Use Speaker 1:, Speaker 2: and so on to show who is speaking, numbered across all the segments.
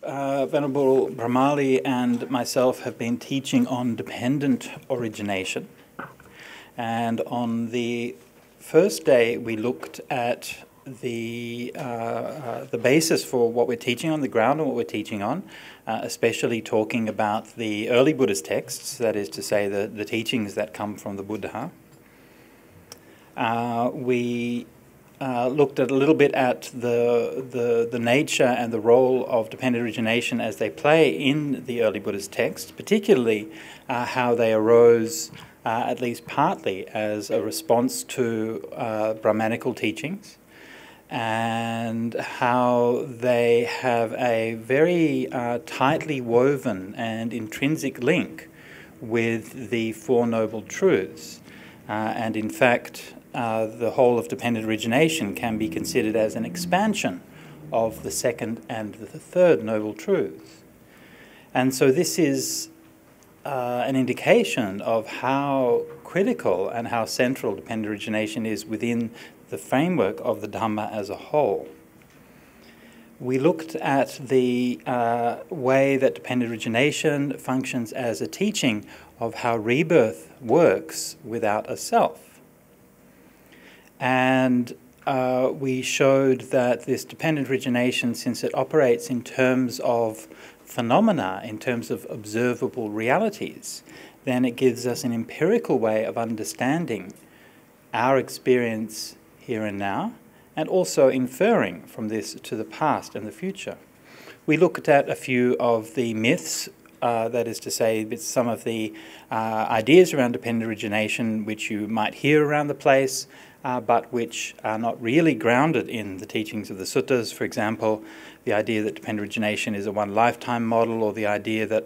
Speaker 1: Venerable Brahmali and myself have been teaching on dependent origination. And on the first day, we looked at the basis for what we're teaching on, the ground of what we're teaching on, especially talking about the early Buddhist texts, that is to say the teachings that come from the Buddha. We looked at a little bit at the nature and the role of dependent origination as they play in the early Buddhist texts, particularly how they arose at least partly as a response to Brahmanical teachings, and how they have a very tightly woven and intrinsic link with the Four Noble Truths. And in fact, the whole of dependent origination can be considered as an expansion of the second and the third Noble Truths. And so this is an indication of how critical and how central dependent origination is within the framework of the Dhamma as a whole. We looked at the way that dependent origination functions as a teaching of how rebirth works without a self. And we showed that this dependent origination, since it operates in terms of phenomena, in terms of observable realities, then it gives us an empirical way of understanding our experience here and now, and also inferring from this to the past and the future. We looked at a few of the myths, that is to say, some of the ideas around dependent origination which you might hear around the place, but which are not really grounded in the teachings of the suttas. For example, the idea that dependent origination is a one-lifetime model, or the idea that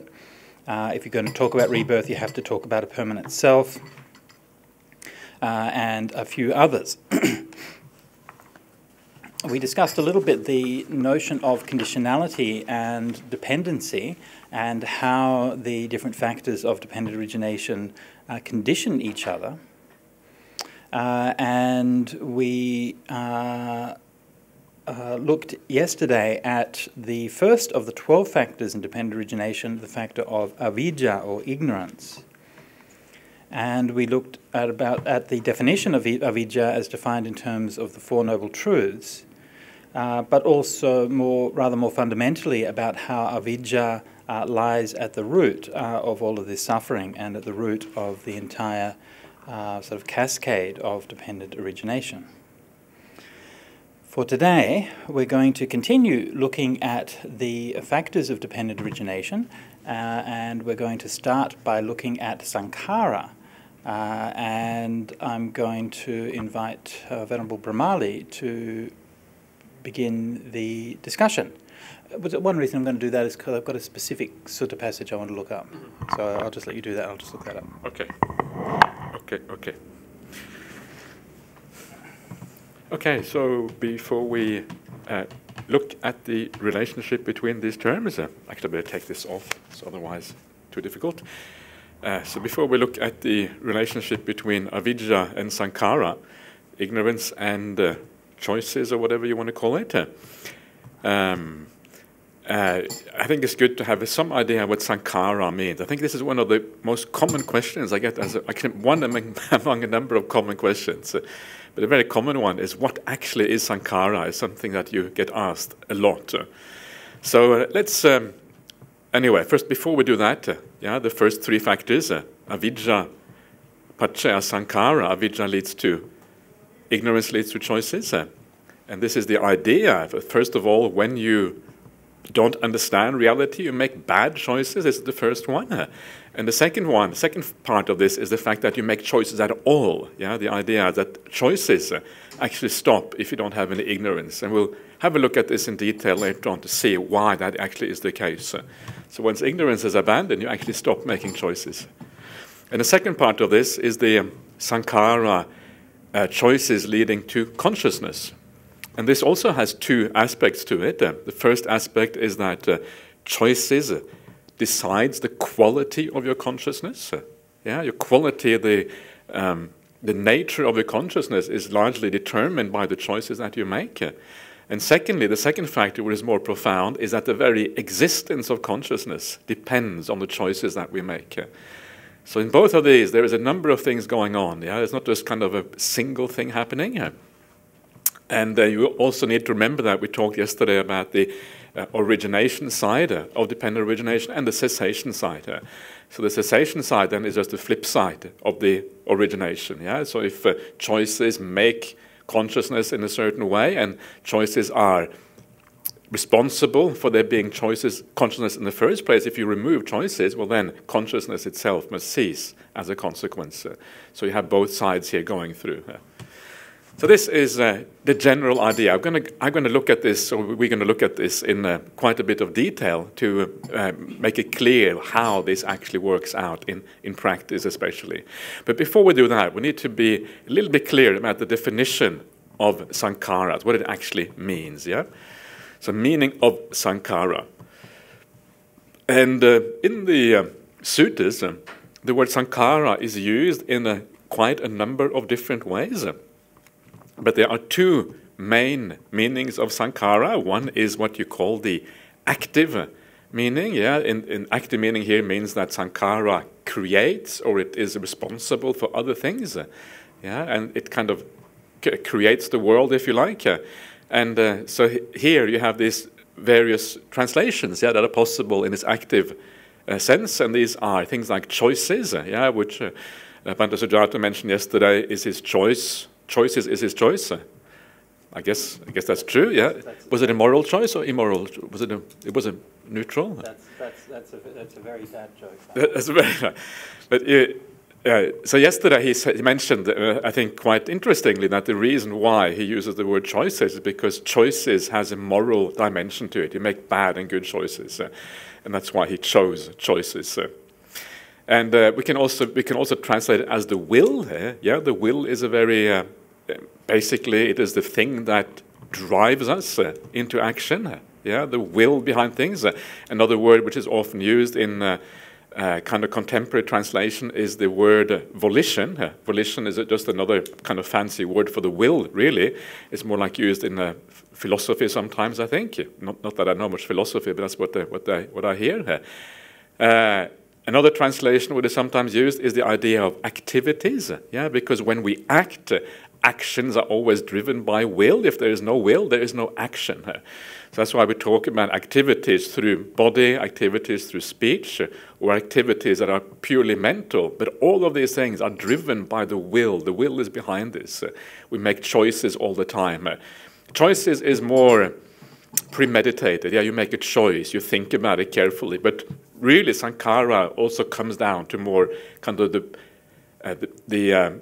Speaker 1: if you're going to talk about rebirth, you have to talk about a permanent self, and a few others. We discussed a little bit the notion of conditionality and dependency, and how the different factors of dependent origination condition each other. And we looked yesterday at the first of the 12 factors in dependent origination, the factor of avidya, or ignorance. And we looked at the definition of avidya as defined in terms of the Four Noble Truths, but also rather more fundamentally about how avidya lies at the root of all of this suffering, and at the root of the entire sort of cascade of dependent origination. For today, we're going to continue looking at the factors of dependent origination, and we're going to start by looking at Sankara. And I'm going to invite Venerable Brahmali to begin the discussion. One reason I'm going to do that is because I've got a specific sutta passage I want to look up. So I'll just let you do that. I'll just look that up.
Speaker 2: Okay. Okay, so before we look at the relationship between these terms, actually I better take this off, so otherwise too difficult. So before we look at the relationship between avidya and sankara, ignorance and choices, or whatever you want to call it, I think it's good to have some idea what sankara means. I think this is one of the most common questions I get, actually one among a number of common questions. But a very common one is, what actually is sankara? Is something that you get asked a lot. So let's, anyway, first, before we do that, the first three factors, avidya, paccaya, sankara. Avidya leads to ignorance, leads to choices. And this is the idea. First of all, when you don't understand reality, you make bad choices. This is the first one. And the second part of this is the fact that you make choices at all. The idea that choices actually stop if you don't have any ignorance. And we'll have a look at this in detail later on to see why that actually is the case. So once ignorance is abandoned, you actually stop making choices. And the second part of this is the sankara, choices leading to consciousness. And this also has two aspects to it. The first aspect is that choices decides the quality of your consciousness. Your quality, the nature of your consciousness is largely determined by the choices that you make. And secondly, the second factor, which is more profound, is that the very existence of consciousness depends on the choices that we make. So in both of these, there is a number of things going on. Yeah? It's not just kind of a single thing happening. And you also need to remember that we talked yesterday about the origination side of dependent origination and the cessation side. So the cessation side then is just the flip side of the origination. Yeah? So if choices make consciousness in a certain way, and choices are responsible for there being consciousness in the first place, if you remove choices, well then consciousness itself must cease as a consequence. So you have both sides here going through. So this is the general idea. I'm going to look at this, or we're going to look at this in quite a bit of detail to make it clear how this actually works out in practice especially. But before we do that, we need to be a little bit clear about the definition of Sankara, what it actually means. Yeah. So meaning of Sankara. And in the suttas, the word Sankara is used in quite a number of different ways. But there are two main meanings of Sankara. One is what you call the active meaning. Yeah, in active meaning here means that Sankara creates, or it is responsible for other things. Yeah, and it kind of creates the world, if you like. And so here you have these various translations, yeah, that are possible in this active sense, and these are things like choices, yeah, which Bhante Sujato mentioned yesterday is his choice. Choices is his choice. I guess that's true. Yeah. Was it a moral choice or immoral? It was a neutral.
Speaker 1: That's a very bad joke.
Speaker 2: That's very bad. But so yesterday he mentioned, I think quite interestingly, that the reason why he uses the word choices is because choices has a moral dimension to it. You make bad and good choices, and that's why he chose choices. And we can also translate it as the will. Yeah, the will is a very basically it is the thing that drives us into action. Yeah, the will behind things. Another word which is often used in kind of contemporary translation is the word volition. Volition is just another kind of fancy word for the will. Really, it's more like used in philosophy sometimes. I think not that I know much philosophy, but that's what I hear. Another translation which is sometimes used is the idea of activities, yeah, because when we act, actions are always driven by will. If there is no will, there is no action. So that's why we talk about activities through body, activities through speech, or activities that are purely mental. But all of these things are driven by the will. The will is behind this. We make choices all the time. Choices is more premeditated. Yeah, you make a choice, you think about it carefully, but really Sankara also comes down to more kind of the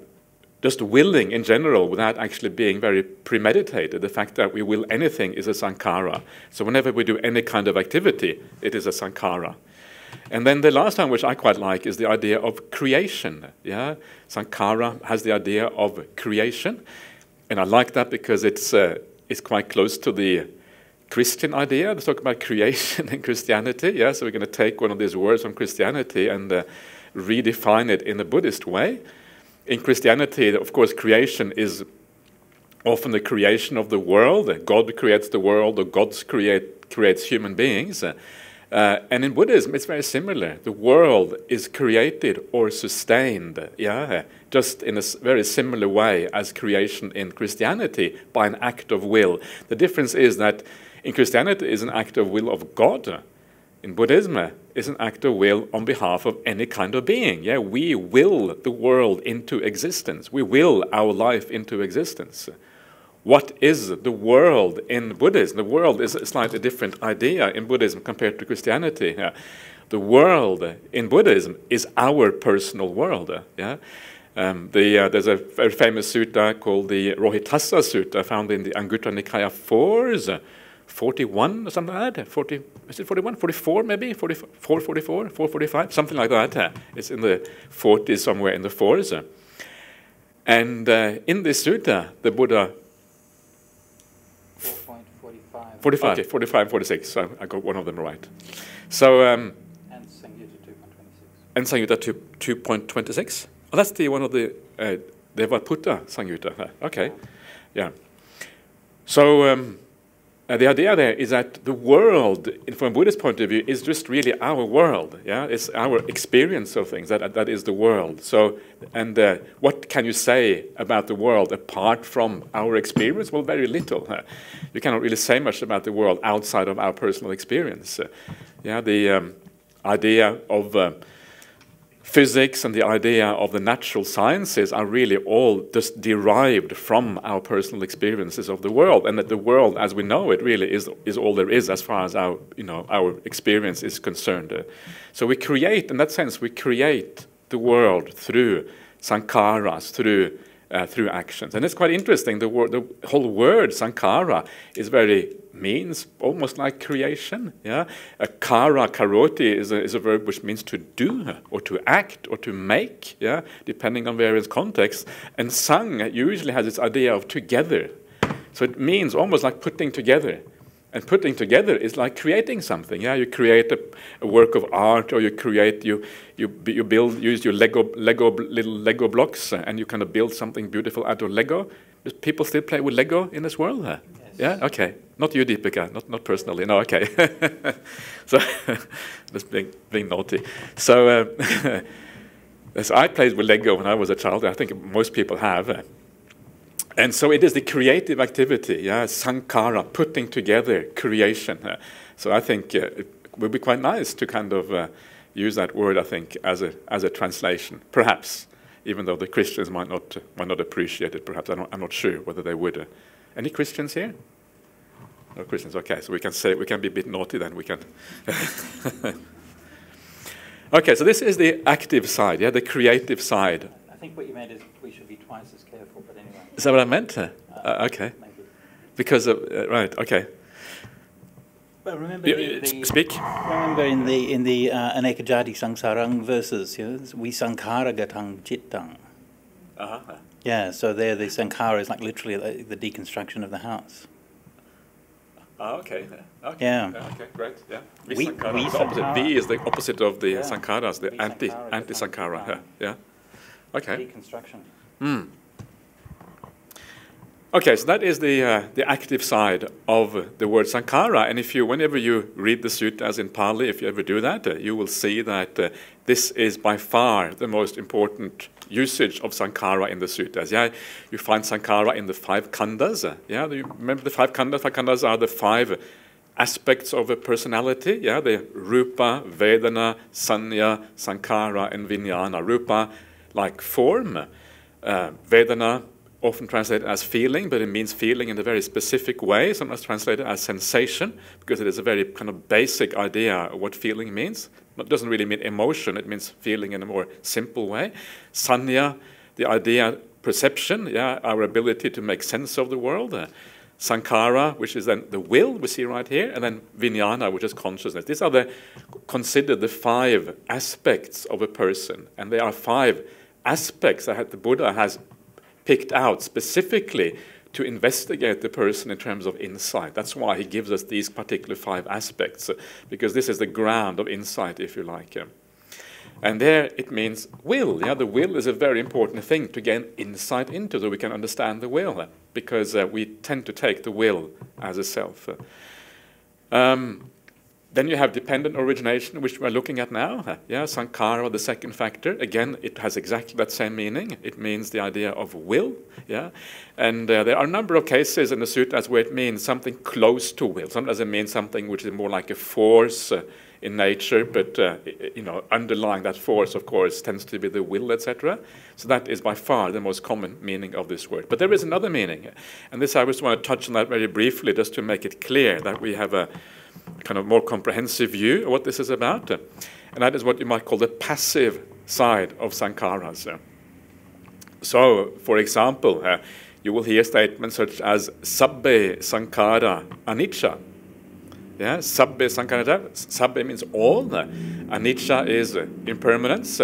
Speaker 2: just willing in general without actually being very premeditated. The fact that we will anything is a Sankara. So whenever we do any kind of activity, it is a Sankara. And then the last one, which I quite like, is the idea of creation. Yeah, Sankara has the idea of creation, and I like that because it's quite close to the Christian idea. Let's talk about creation in Christianity. Yeah, so we're going to take one of these words from Christianity and redefine it in a Buddhist way. In Christianity, of course, creation is often the creation of the world. God creates the world, or God creates human beings. And in Buddhism, it's very similar. The world is created or sustained, yeah, just in a very similar way as creation in Christianity by an act of will. The difference is that in Christianity is an act of will of God. In Buddhism is an act of will on behalf of any kind of being. Yeah, we will the world into existence. We will our life into existence. What is the world in Buddhism? The world is a slightly different idea in Buddhism compared to Christianity. Yeah. The world in Buddhism is our personal world. Yeah. There's a very famous sutta called the Rohitassa Suit found in the Anguttara Nikaya 4s. 41 or something like that. 40, is it 41? 44 maybe? 44, 44, 445, something like that. It's in the 40s somewhere in the 4s. And in this sutta, the Buddha
Speaker 1: 4.45.
Speaker 2: 45, okay, 45, 46. So I got one of them right. So
Speaker 1: and Sangyutta 2.26.
Speaker 2: And Sangyutta 2.26. Oh, that's the one of the Devaputta Sangyutta. Okay, yeah. So the idea there is that the world, from a Buddhist point of view, is just really our world. Yeah, it's our experience of things. That is the world. So, and what can you say about the world apart from our experience? Well, very little. You cannot really say much about the world outside of our personal experience. Yeah, the idea of physics and the idea of the natural sciences are really all just derived from our personal experiences of the world, and that the world as we know it really is all there is as far as our experience is concerned. So we create, in that sense, we create the world through sankharas, through actions. And it's quite interesting, the whole word sankara means almost like creation. Yeah, karoti is a verb which means to do or to act or to make. Yeah, depending on various contexts. And sang usually has this idea of together, so it means almost like putting together. And putting together is like creating something. Yeah, you create a work of art, or you use your little Lego blocks, and you kind of build something beautiful out of Lego. Does people still play with Lego in this world? Yes. Yeah, okay. Not you, Deepika. Not personally. No, okay. So that's being naughty. So I played with Lego when I was a child. I think most people have. And so it is the creative activity, yeah, sankara, putting together creation. So I think it would be quite nice to kind of use that word, I think, as a translation, perhaps, even though the Christians might not appreciate it. Perhaps I'm not sure whether they would. Any Christians here? No Christians. Okay, so we can be a bit naughty then. We can. Okay, so this is the active side, yeah, the creative side.
Speaker 1: I think what you meant is we should be twice as careful, but anyway.
Speaker 2: Is that what I meant? Okay.
Speaker 1: Maybe.
Speaker 2: Because of right. Okay.
Speaker 1: But remember
Speaker 2: speak.
Speaker 1: Remember in the Anekajati Sangsarang verses, we sankara gatang chittang. Yeah. So there, the sankara is like literally the deconstruction of the house.
Speaker 2: Oh, okay.
Speaker 1: Yeah.
Speaker 2: Okay, great. Yeah.
Speaker 1: We
Speaker 2: Sankara. V is the opposite of the sankaras, the
Speaker 1: sankara,
Speaker 2: anti-sankara. Yeah. Okay.
Speaker 1: Deconstruction.
Speaker 2: Okay, so that is the active side of the word sankara. And whenever you read the suttas in Pali, if you ever do that, you will see that this is by far the most important usage of sankara in the suttas. Yeah, you find sankara in the 5 khandhas. Yeah, you remember the 5 khandhas? 5 khandhas are the 5 aspects of a personality. Yeah, the rupa, vedana, sanya, sankara, and vijnana. Rupa, like form. Vedana, often translated as feeling, but it means feeling in a very specific way, sometimes translated as sensation, because it is a very kind of basic idea of what feeling means. It doesn't really mean emotion, it means feeling in a more simple way. Sanya, the idea, perception, yeah, our ability to make sense of the world. Sankara, which is then the will, we see right here, and then vijnana, which is consciousness. These are considered the 5 aspects of a person, and there are 5 aspects that the Buddha has picked out specifically to investigate the person in terms of insight. That's why he gives us these particular 5 aspects, because this is the ground of insight, if you like. And there it means will. Yeah, the will is a very important thing to gain insight into, so we can understand the will, because we tend to take the will as a self. Then you have dependent origination, which we're looking at now. Yeah, sankara, the second factor. Again, it has exactly that same meaning. It means the idea of will. Yeah, and there are a number of cases in the sutras where it means something close to will. Sometimes it means something which is more like a force in nature, but underlying that force, of course, tends to be the will, etc. So that is by far the most common meaning of this word. But there is another meaning, and this I just want to touch on that very briefly, just to make it clear that we have a kind of more comprehensive view of what this is about. And that is what you might call the passive side of sankharas. So, for example, you will hear statements such as sabbe sankhara anicca. Yeah, sabbe sankhara, sabbe means all, anicca is impermanence.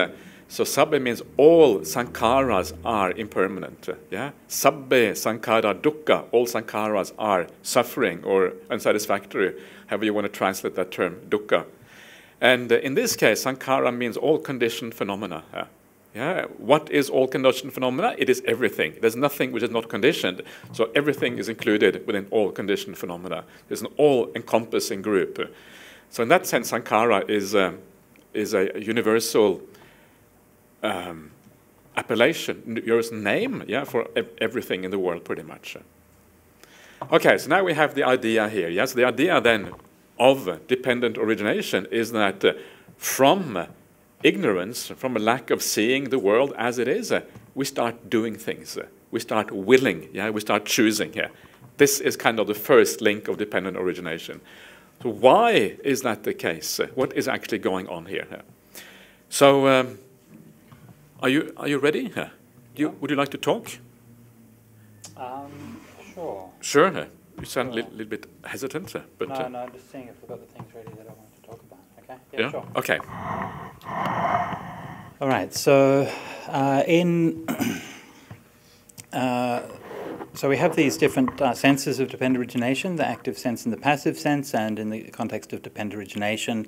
Speaker 2: So sabbe means all sankharas are impermanent. Yeah, sabbe sankhara dukkha, all sankharas are suffering or unsatisfactory, however you want to translate that term, dukkha. And in this case, sankhara means all conditioned phenomena. Yeah, what is all conditioned phenomena? It is everything. There's nothing which is not conditioned. So everything is included within all conditioned phenomena. There's an all-encompassing group. So in that sense, Sankara is a universal appellation, universal name, yeah, for everything in the world, pretty much. Okay, so now we have the idea here. Yes, the idea then of dependent origination is that from ignorance, from a lack of seeing the world as it is, we start doing things. We start willing, yeah, we start choosing here. This is kind of the first link of dependent origination. So why is that the case? What is actually going on here? So are you ready? Would you like to talk?
Speaker 1: Sure.
Speaker 2: Sure. You sound a little bit hesitant. But
Speaker 1: no, I'm just seeing if we've got the things ready that I want to talk about. Okay?
Speaker 2: Yeah?
Speaker 1: Sure.
Speaker 2: Okay.
Speaker 1: All right. So so we have these different senses of dependent origination, the active sense and the passive sense, and in the context of dependent origination,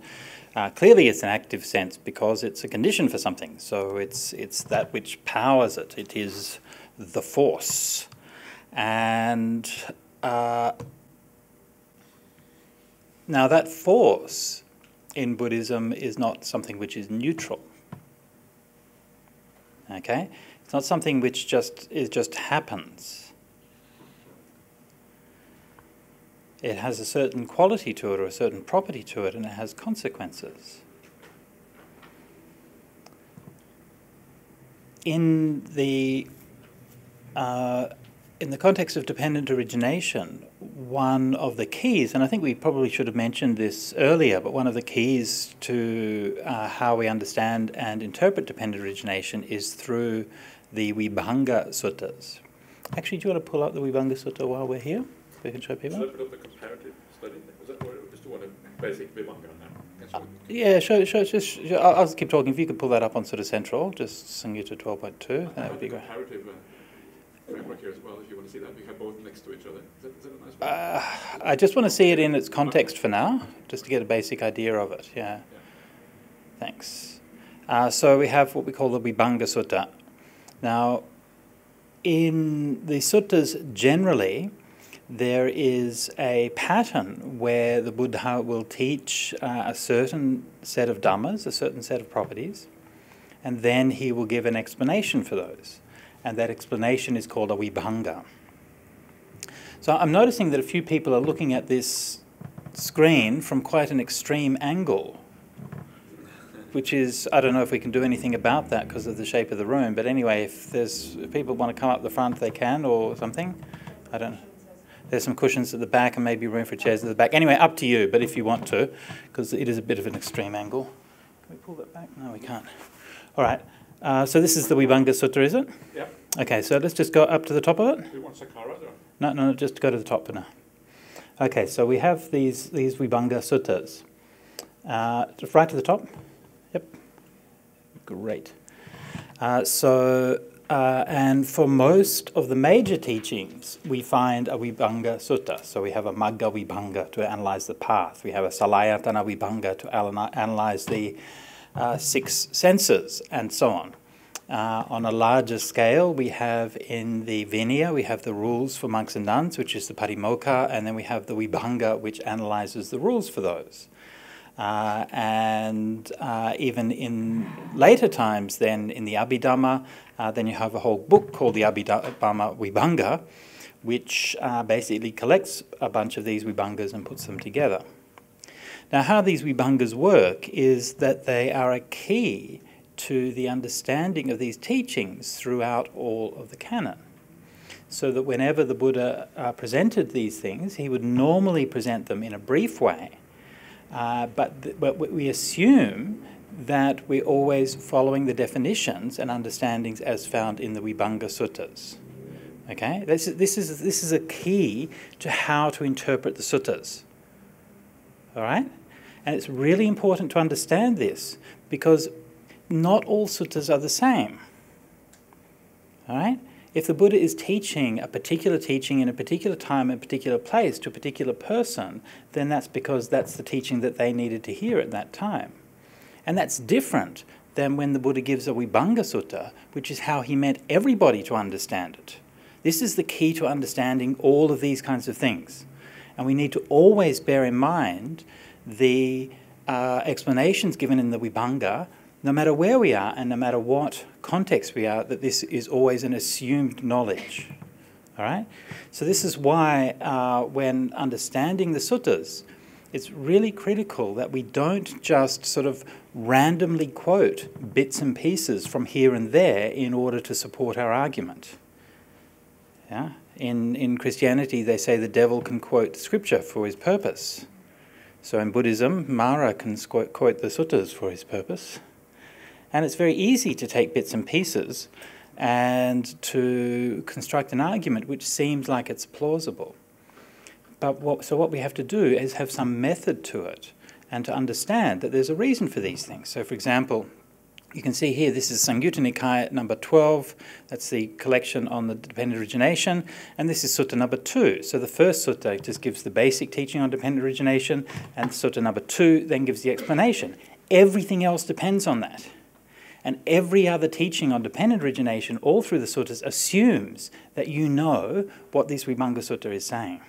Speaker 1: clearly it's an active sense because it's a condition for something. So it's that which powers it. It is the force. And now that force in Buddhism is not something which is neutral. Okay? It's not something which just happens. It has a certain quality to it or a certain property to it, and it has consequences. In the context of dependent origination, one of the keys, and I think we probably should have mentioned this earlier, but one of the keys to how we understand and interpret dependent origination is through the Vibhanga Suttas. Actually, do you want to pull up the Vibhanga Sutta while we're here? We can show people.
Speaker 2: Should I put up a comparative study? Is that or just do want a basic Vibhanga now?
Speaker 1: Yeah, sure. I'll just keep talking. If you could pull that up on Sutta Central, just Samyutta 12.2, that would be great.
Speaker 2: Comparative framework here as well, if you want to see that. We have both next to each other. Is that a nice one?
Speaker 1: I just want to see it in its context for now, just to get a basic idea of it. Yeah. Thanks. So we have what we call the Vibhanga Sutta. Now, in the suttas generally, there is a pattern where the Buddha will teach a certain set of dhammas, a certain set of properties, and then he will give an explanation for those. And that explanation is called a Vibhanga. So I'm noticing that a few people are looking at this screen from quite an extreme angle, which is, I don't know if we can do anything about that because of the shape of the room, but anyway, if people want to come up the front, they can, or something. I don't know. There's some cushions at the back and maybe room for chairs at the back. Anyway, up to you, but if you want to, because it is a bit of an extreme angle. Can we pull that back? No, we can't. All right. So this is the Vibhanga Sutta, is it?
Speaker 2: Yeah.
Speaker 1: Okay, so let's just go up to the top of it.
Speaker 2: Do you want Sankara there?
Speaker 1: No, just go to the top for now. Okay, so we have these Vibhanga Suttas. Just right to the top. Yep. Great. And for most of the major teachings, we find a Vibhanga Sutta. So we have a Magga Vibhanga to analyze the path. We have a Salayatana Vibhanga to analyze the 6 senses, and so on. On a larger scale, we have in the Vinaya, we have the rules for monks and nuns, which is the Patimokkha, and then we have the Vibhanga, which analyzes the rules for those. And even in later times, then in the Abhidhamma, then you have a whole book called the Abhidhamma Vibhanga, which basically collects a bunch of these Vibhangas and puts them together. Now, how these Vibhangas work is that they are a key to the understanding of these teachings throughout all of the canon. So that whenever the Buddha presented these things, he would normally present them in a brief way, but we assume that we're always following the definitions and understandings as found in the Vibhanga Suttas. Okay, this is a key to how to interpret the suttas. All right, and it's really important to understand this because not all suttas are the same. All right, if the Buddha is teaching a particular teaching in a particular time and a particular place to a particular person, then that's because that's the teaching that they needed to hear at that time. And that's different than when the Buddha gives a Vibhanga Sutta, which is how he meant everybody to understand it. This is the key to understanding all of these kinds of things. And we need to always bear in mind the explanations given in the Vibhanga, no matter where we are and no matter what context we are, that this is always an assumed knowledge. All right? So this is why when understanding the suttas, it's really critical that we don't just sort of randomly quote bits and pieces from here and there in order to support our argument. Yeah? In Christianity, they say the devil can quote scripture for his purpose. So in Buddhism, Mara can quote the suttas for his purpose. And it's very easy to take bits and pieces and to construct an argument which seems like it's plausible. But what we have to do is have some method to it and to understand that there's a reason for these things. So for example, you can see here, this is Samyutta Nikaya number 12. That's the collection on the dependent origination. And this is Sutta number 2. So the first sutta just gives the basic teaching on dependent origination, and Sutta number 2 then gives the explanation. Everything else depends on that. And every other teaching on dependent origination all through the suttas assumes that you know what this Vibhanga Sutta is saying.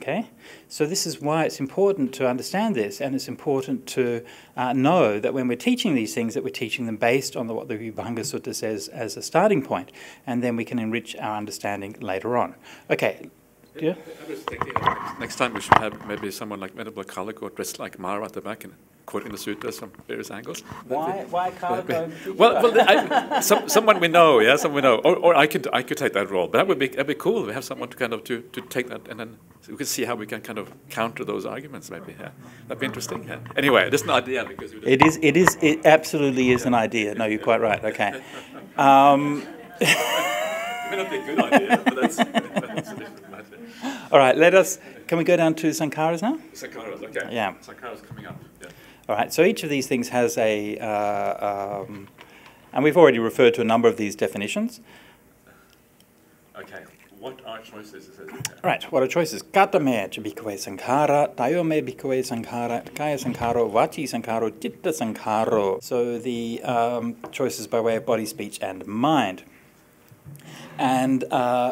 Speaker 1: Okay? So this is why it's important to understand this, and it's important to know that when we're teaching these things, that we're teaching them based on what the Vibhanga Sutta says as a starting point, and then we can enrich our understanding later on. Okay. Yeah?
Speaker 2: I was thinking next time we should have maybe someone like Venerable Calico dressed like Mara at the back and quoting the suttas from various angles.
Speaker 1: Why Calico?
Speaker 2: Well, someone we know, yeah, someone we know, or I could take that role. But that'd be cool. We have someone to kind of to take that, and then we can see how we can kind of counter those arguments. Maybe, yeah, that'd be interesting. Yeah. Anyway, this is an idea because
Speaker 1: it absolutely is an idea. No, you're quite right. Okay.
Speaker 2: It may not be a good idea, but that's a different matter.
Speaker 1: All right, can we go down to Sankaras now?
Speaker 2: Sankaras, okay.
Speaker 1: Yeah.
Speaker 2: Sankaras coming up. Yeah.
Speaker 1: All right, so each of these things has a, and we've already referred to a number of these definitions.
Speaker 2: Okay, what are choices?
Speaker 1: Right, what are choices? Katame cha bhikkhave sankhara, tayome bhikkhave sankhara, kaya sankharo, vachi sankharo, citta sankharo. So the choices by way of body, speech, and mind. And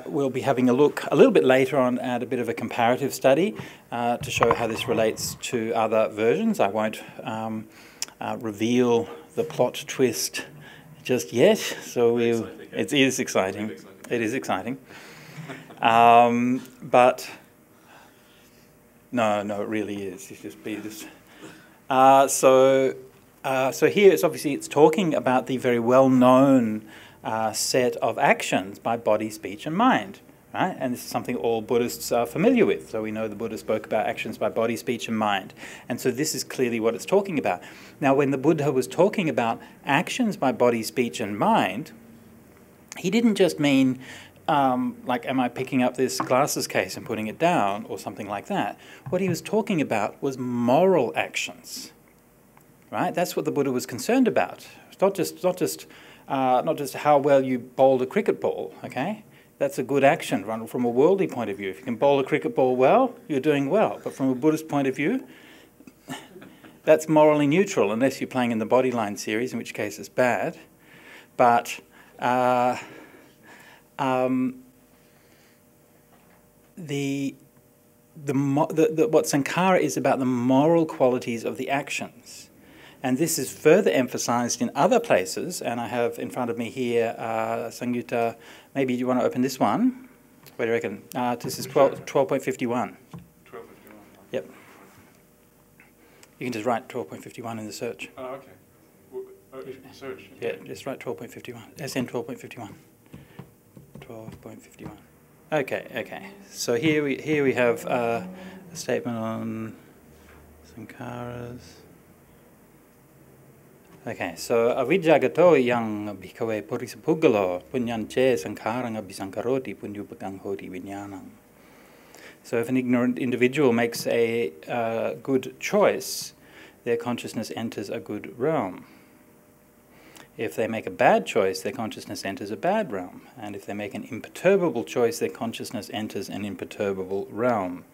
Speaker 1: we'll be having a look a little bit later on at a bit of a comparative study to show how this relates to other versions. I won't reveal the plot twist just yet, so it is exciting. It is exciting. But no, it really is. It's just be this. So here it's talking about the very well-known set of actions by body, speech, and mind, right? And this is something all Buddhists are familiar with. So we know the Buddha spoke about actions by body, speech, and mind. And so this is clearly what it's talking about. Now, when the Buddha was talking about actions by body, speech, and mind, he didn't just mean, like, am I picking up this glasses case and putting it down, or something like that. What he was talking about was moral actions, right? That's what the Buddha was concerned about. It's not just how well you bowled a cricket ball, okay? That's a good action run from a worldly point of view. If you can bowl a cricket ball well, you're doing well. But from a Buddhist point of view, that's morally neutral, unless you're playing in the Bodyline series, in which case it's bad. But what Sankara is about the moral qualities of the actions. And this is further emphasized in other places, and I have in front of me here Samyutta. Maybe you want to open this one? What do you reckon? This is 12.51. 12.51. Yep. You can just write 12.51 in the search.
Speaker 2: Oh, okay. Search.
Speaker 1: Yeah, just write 12.51. SN 12.51. 12.51. Okay. So here we have a statement on Sankaras. Okay, so avijjagato yang bhikkhave purisapugalo punyanche sankharang abhisankaroti punyupakang hoti vinyanam. So if an ignorant individual makes a good choice, their consciousness enters a good realm. If they make a bad choice, their consciousness enters a bad realm. And if they make an imperturbable choice, their consciousness enters an imperturbable realm.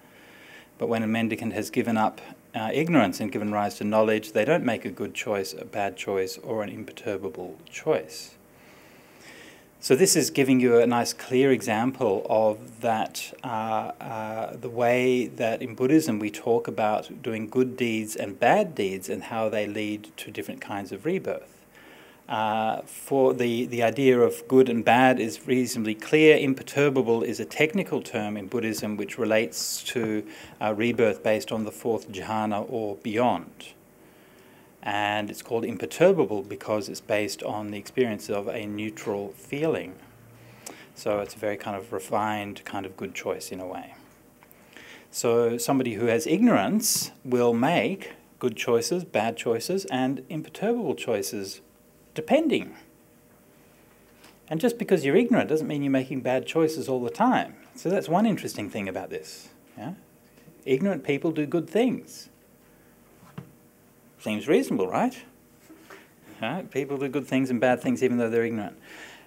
Speaker 1: But when a mendicant has given up ignorance and given rise to knowledge, they don't make a good choice, a bad choice, or an imperturbable choice. So this is giving you a nice clear example of that, the way that in Buddhism we talk about doing good deeds and bad deeds and how they lead to different kinds of rebirth. For the idea of good and bad is reasonably clear. Imperturbable is a technical term in Buddhism which relates to rebirth based on the fourth jhana or beyond. And it's called imperturbable because it's based on the experience of a neutral feeling. So it's a very kind of refined kind of good choice in a way. So somebody who has ignorance will make good choices, bad choices, and imperturbable choices, depending. And just because you're ignorant doesn't mean you're making bad choices all the time. So that's one interesting thing about this. Yeah? Ignorant people do good things. Seems reasonable, right? People do good things and bad things even though they're ignorant.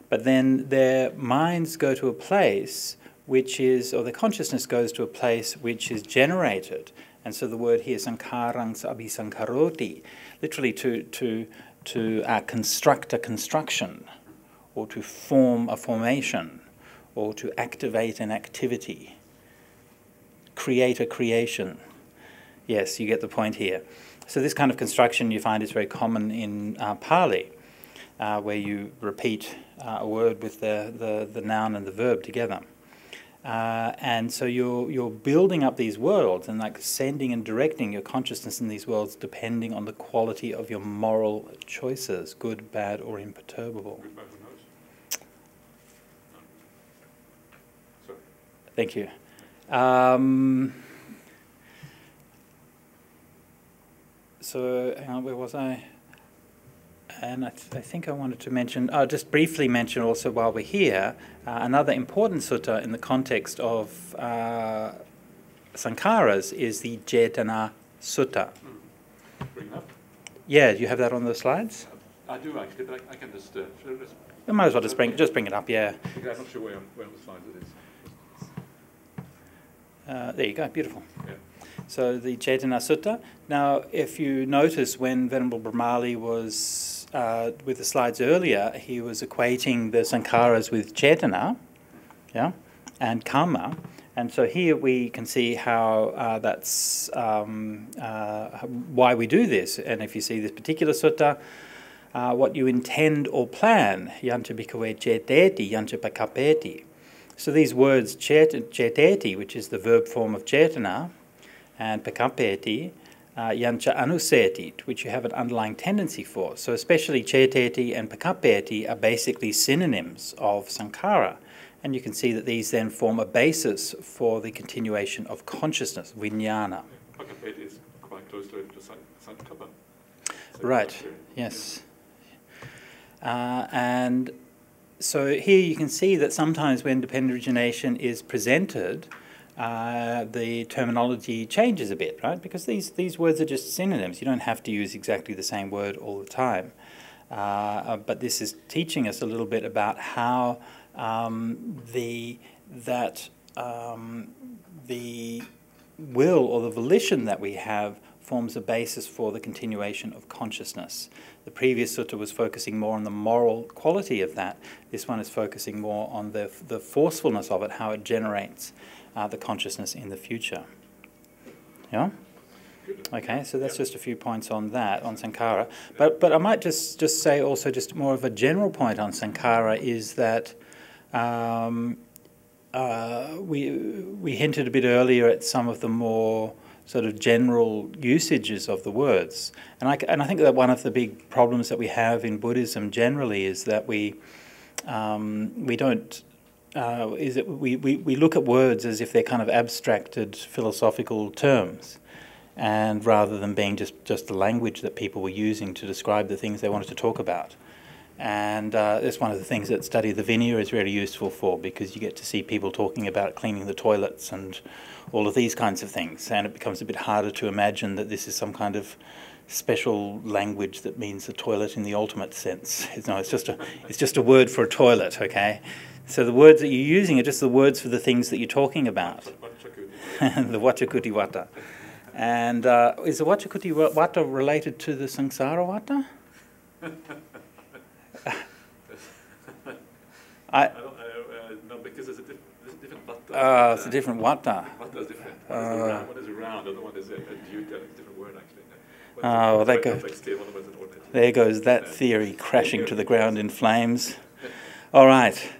Speaker 1: But then their minds go to a place which is, or their consciousness goes to a place which is generated. And so the word here, sankarang abhisankaroti, literally to construct a construction, or to form a formation, or to activate an activity, create a creation. Yes, you get the point here. So this kind of construction you find is very common in Pali, where you repeat a word with the noun and the verb together. And so you're building up these worlds and like sending and directing your consciousness in these worlds depending on the quality of your moral choices, good, bad, or imperturbable. Thank you. So, hang on, where was I? And I think I wanted to mention, just briefly mention also while we're here, another important sutta in the context of Sankaras is the Jaitana Sutta.
Speaker 2: Bring it up?
Speaker 1: Yeah, do you have that on the slides?
Speaker 2: I do actually, but I can just...
Speaker 1: I might as well just bring it up, yeah.
Speaker 2: I'm not sure where on the slides it is.
Speaker 1: There you go, beautiful.
Speaker 2: Yeah.
Speaker 1: So the Jaitana Sutta. Now, if you notice when Venerable Brahmali was with the slides earlier, he was equating the Sankaras with Chaitana, yeah, and Karma. And so here we can see how that's why we do this. And if you see this particular sutta, what you intend or plan, yancha bhikkhave ceteti, yancha pakapeti. So these words, ceteti, which is the verb form of Chaitana, and pakapeti, yancha anuseti, which you have an underlying tendency for. So especially ceteti and pakapeti are basically synonyms of Sankara. And you can see that these then form a basis for the continuation of consciousness, vijnana.
Speaker 2: Pakapeti is quite close to Sankara.
Speaker 1: Right, yes. And so here you can see that sometimes when dependent origination is presented, the terminology changes a bit, right? Because these words are just synonyms. You don't have to use exactly the same word all the time. But this is teaching us a little bit about how the will or the volition that we have forms a basis for the continuation of consciousness. The previous sutta was focusing more on the moral quality of that. This one is focusing more on the forcefulness of it, how it generates the consciousness in the future. Yeah? Okay, so that's just a few points on that, on Sankara. But I might just say also just more of a general point on Sankara is that we hinted a bit earlier at some of the more sort of general usages of the words. And I think that one of the big problems that we have in Buddhism generally is that we don't... we look at words as if they're kind of abstracted philosophical terms, and rather than being just the language that people were using to describe the things they wanted to talk about. And that's one of the things that Study of the Vinaya is really useful for, because you get to see people talking about cleaning the toilets and all of these kinds of things, and it becomes a bit harder to imagine that this is some kind of special language that means the toilet in the ultimate sense. It's just a word for a toilet, okay? So the words that you're using are just the words for the things that you're talking about. The Vachakuti Vata. And is the Vachakuti Vata related to the Samsara Vata?
Speaker 2: No, because there's a different Vata.
Speaker 1: It's a different Vata.
Speaker 2: Vata is different. One is around, the other one is a duta. It's a different word, actually.
Speaker 1: Well, there goes that theory crashing to the ground in flames. All right.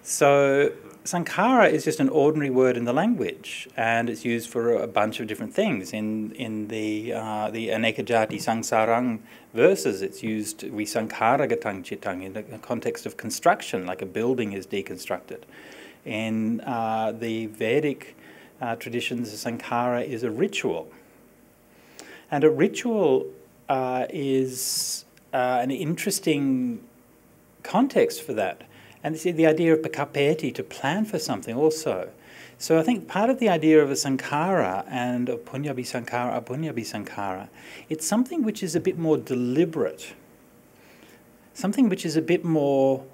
Speaker 1: So Sankara is just an ordinary word in the language, and it's used for a bunch of different things. In the Anekajati Sangsarang verses, it's used Visankhara Gatang Chitang in the context of construction, like a building is deconstructed. In the Vedic traditions, Sankara is a ritual. And a ritual is an interesting context for that. And it's the idea of pakapeti, to plan for something also. So I think part of the idea of a sankhara and of punyabhi sankhara, apunyabhi sankhara, it's something which is a bit more deliberate, something which is a bit more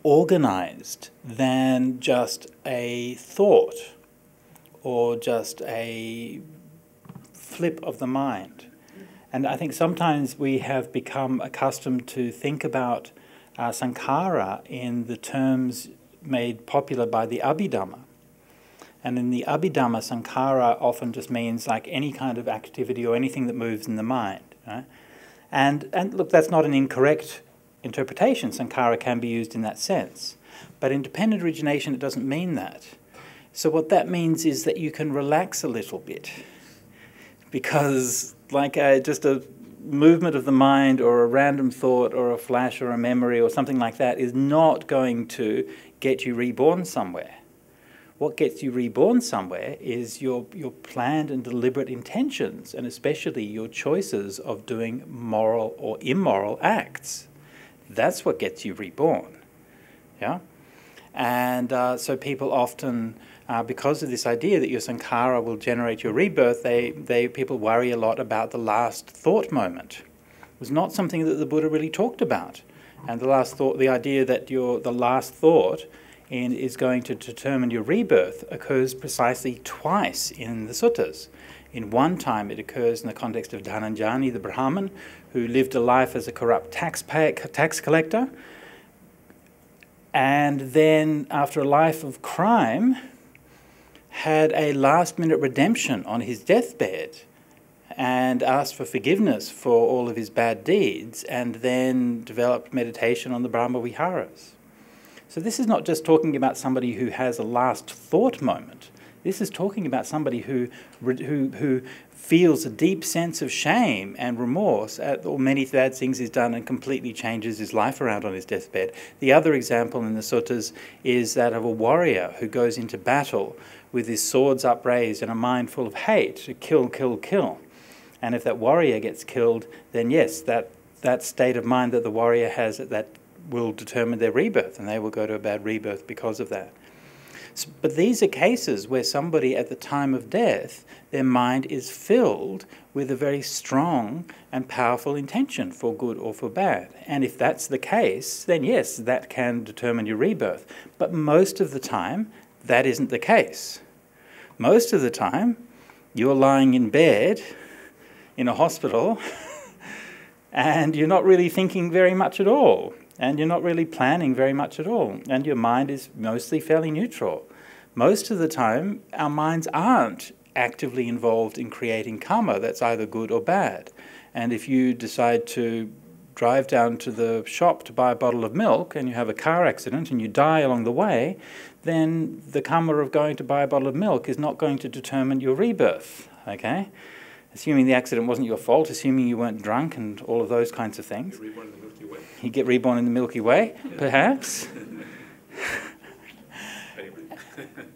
Speaker 1: organized than just a thought or just a flip of the mind. And I think sometimes we have become accustomed to think about Sankara in the terms made popular by the Abhidhamma. And in the Abhidhamma, Sankara often just means like any kind of activity or anything that moves in the mind. Right? And look, that's not an incorrect interpretation. Sankara can be used in that sense. But in dependent origination, it doesn't mean that. So what that means is that you can relax a little bit. Because like just a movement of the mind or a random thought or a flash or a memory or something like that is not going to get you reborn somewhere. What gets you reborn somewhere is your planned and deliberate intentions, and especially your choices of doing moral or immoral acts. That's what gets you reborn. Yeah? And so people often, because of this idea that your sankhara will generate your rebirth, people worry a lot about the last thought moment. It was not something that the Buddha really talked about. And the last thought, the idea that the last thought is going to determine your rebirth occurs precisely twice in the suttas. In one time it occurs in the context of Dhananjani, the Brahmin, who lived a life as a corrupt tax collector, and then after a life of crime had a last-minute redemption on his deathbed and asked for forgiveness for all of his bad deeds, and then developed meditation on the Brahma Viharas. So this is not just talking about somebody who has a last thought moment. This is talking about somebody who feels a deep sense of shame and remorse at all many bad things he's done and completely changes his life around on his deathbed. The other example in the suttas is that of a warrior who goes into battle with his swords upraised and a mind full of hate, to kill, kill, kill. And if that warrior gets killed, then yes, that state of mind that the warrior has that will determine their rebirth, and they will go to a bad rebirth because of that. So, but these are cases where somebody at the time of death, their mind is filled with a very strong and powerful intention for good or for bad. And if that's the case, then yes, that can determine your rebirth. But most of the time, that isn't the case. Most of the time, you're lying in bed in a hospital and you're not really thinking very much at all. And you're not really planning very much at all. And your mind is mostly fairly neutral. Most of the time, our minds aren't actively involved in creating karma that's either good or bad. And if you decide to drive down to the shop to buy a bottle of milk and you have a car accident and you die along the way, then the karma of going to buy a bottle of milk is not going to determine your rebirth, okay? Assuming the accident wasn't your fault, assuming you weren't drunk and all of those kinds of things. You get reborn in the Milky Way, perhaps.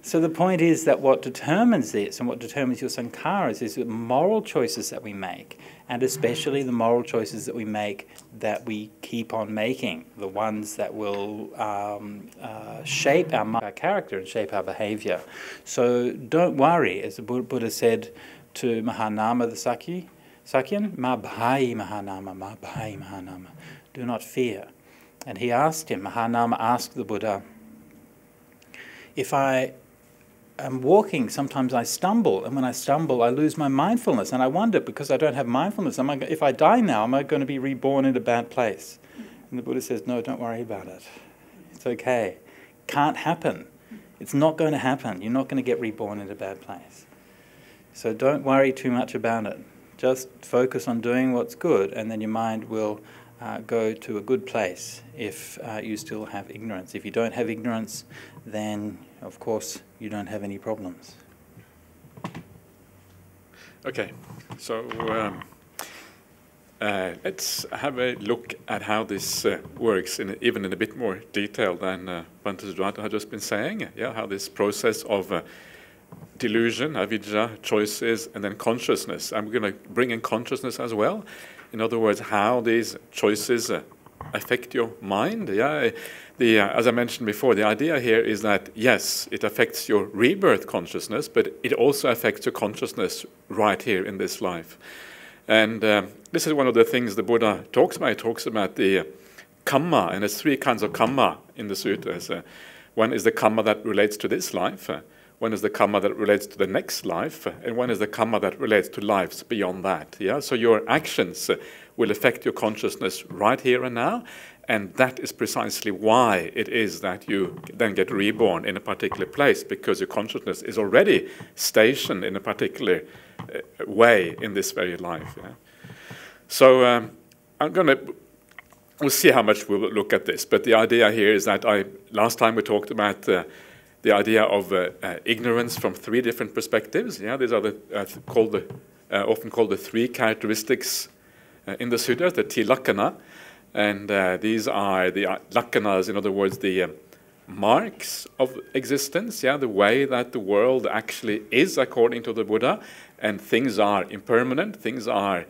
Speaker 1: So the point is that what determines this and what determines your sankharas is the moral choices that we make, and especially the moral choices that we make that we keep on making, the ones that will shape our character and shape our behavior. So don't worry, as the Buddha said to Mahanama the Sakyan, ma bhai Mahanama, ma bhai Mahanama. Do not fear. And he asked him, Mahanama asked the Buddha, If I am walking, sometimes I stumble, and when I stumble, I lose my mindfulness, and I wonder, because I don't have mindfulness, if I die now, am I going to be reborn in a bad place? And the Buddha says, no, don't worry about it. It's okay. Can't happen. It's not going to happen. You're not going to get reborn in a bad place. So don't worry too much about it. Just focus on doing what's good, and then your mind will go to a good place if you still have ignorance. If you don't have ignorance, then, of course, you don't have any problems.
Speaker 2: Okay, so let's have a look at how this works, even in a bit more detail than Bhante Sujato had just been saying. Yeah, how this process of delusion, avidya, choices, and then consciousness. I'm going to bring in consciousness as well. In other words, how these choices affect your mind. Yeah, as I mentioned before, the idea here is that, yes, it affects your rebirth consciousness, but it also affects your consciousness right here in this life. And this is one of the things the Buddha talks about. He talks about the kamma, and there's three kinds of kamma in the sutras. One is the kamma that relates to this life, one is the kamma that relates to the next life, and one is the kamma that relates to lives beyond that. Yeah? So your actions will affect your consciousness right here and now, and that is precisely why it is that you then get reborn in a particular place, because your consciousness is already stationed in a particular way in this very life. Yeah? So we'll see how much we'll look at this, but the idea here is that last time we talked about the idea of ignorance from three different perspectives. Yeah, these are often called the three characteristics in the sutras, the tilakkhana, and these are the lakkhanas, in other words, the marks of existence. Yeah, the way that the world actually is according to the Buddha, and things are impermanent, things are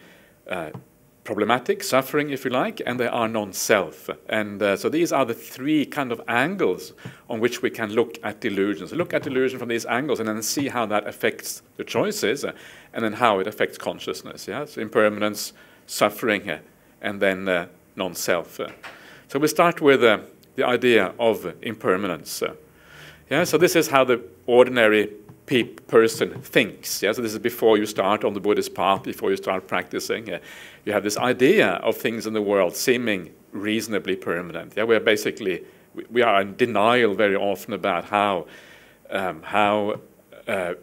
Speaker 2: problematic, suffering, if you like, and they are non-self. And so these are the three kind of angles on which we can look at delusions. Look at delusion from these angles and then see how that affects the choices and then how it affects consciousness. Yeah? So impermanence, suffering, and then non-self. So we start with the idea of impermanence. Yeah? So this is how the ordinary person thinks. Yeah? So this is before you start on the Buddhist path, before you start practicing. You have this idea of things in the world seeming reasonably permanent. Yeah? We are in denial very often about how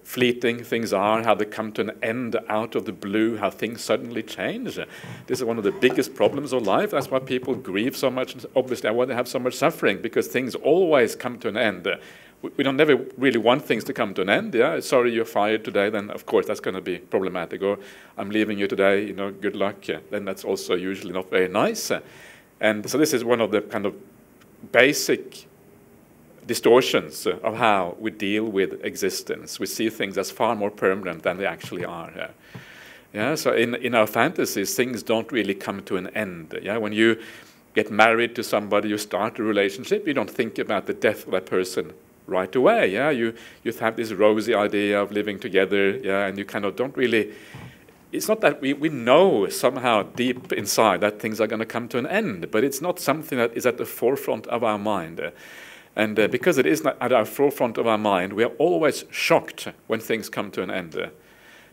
Speaker 2: fleeting things are, how they come to an end out of the blue, how things suddenly change. This is one of the biggest problems of life. That's why people grieve so much, obviously, why they have so much suffering, because things always come to an end. We don't never really want things to come to an end. Yeah, sorry you're fired today, then of course that's going to be problematic. Or I'm leaving you today, good luck. Then that's also usually not very nice. And so this is one of the kind of basic distortions of how we deal with existence. We see things as far more permanent than they actually are. Yeah. So in our fantasies, things don't really come to an end. Yeah. When you get married to somebody, you start a relationship, you don't think about the death of that person right away. Yeah, you have this rosy idea of living together. Yeah, and you kind of don't really. It's not that we know somehow deep inside that things are going to come to an end, but it's not something that is at the forefront of our mind. And because it is not at our forefront of our mind, we are always shocked when things come to an end.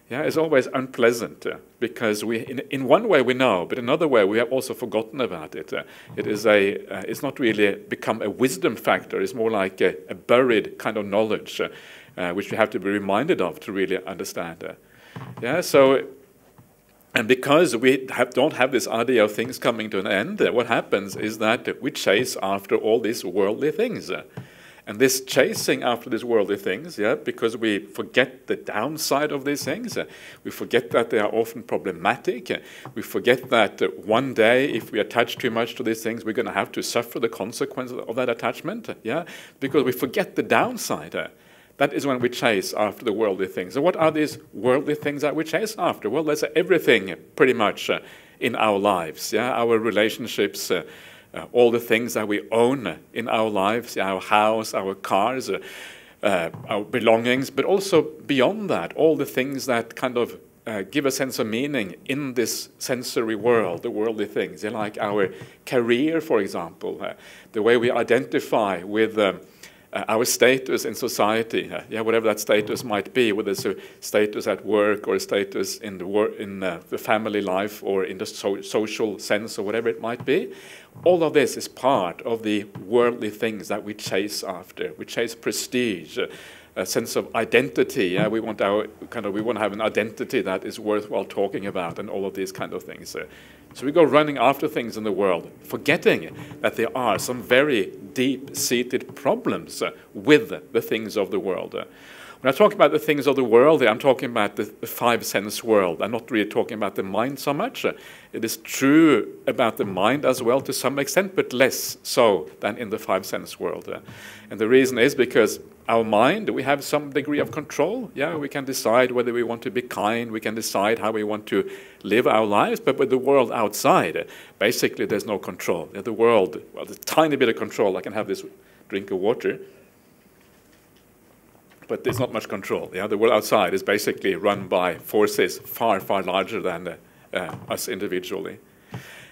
Speaker 2: Yeah, it's always unpleasant because in one way we know, but in another way we have also forgotten about it. It's not really become a wisdom factor. It's more like a buried kind of knowledge, which we have to be reminded of to really understand. Yeah, so. And because we don't have this idea of things coming to an end, what happens is that we chase after all these worldly things. And this chasing after these worldly things, yeah, because we forget the downside of these things, we forget that they are often problematic, we forget that one day if we attach too much to these things, we're going to have to suffer the consequences of that attachment, yeah, because we forget the downside. That is when we chase after the worldly things. So what are these worldly things that we chase after? Well, there's everything pretty much in our lives, yeah, our relationships, all the things that we own in our lives, our house, our cars, our belongings, but also beyond that, all the things that kind of give a sense of meaning in this sensory world, the worldly things, like our career, for example, the way we identify with our status in society, whatever that status might be, whether it's a status at work or a status in the family life or in the social sense or whatever it might be. All of this is part of the worldly things that we chase after. We chase prestige, a sense of identity. We want to have an identity that is worthwhile talking about, and all of these kind of things. So we go running after things in the world, forgetting that there are some very deep-seated problems with the things of the world. When I talk about the things of the world, I'm talking about the five-sense world. I'm not really talking about the mind so much. It is true about the mind as well to some extent, but less so than in the five-sense world. And the reason is because our mind, we have some degree of control. We can decide whether we want to be kind, we can decide how we want to live our lives, but with the world outside, basically there's no control. The world, well, there's a tiny bit of control. I can have this drink of water, but there's not much control. The world outside is basically run by forces far, far larger than us individually.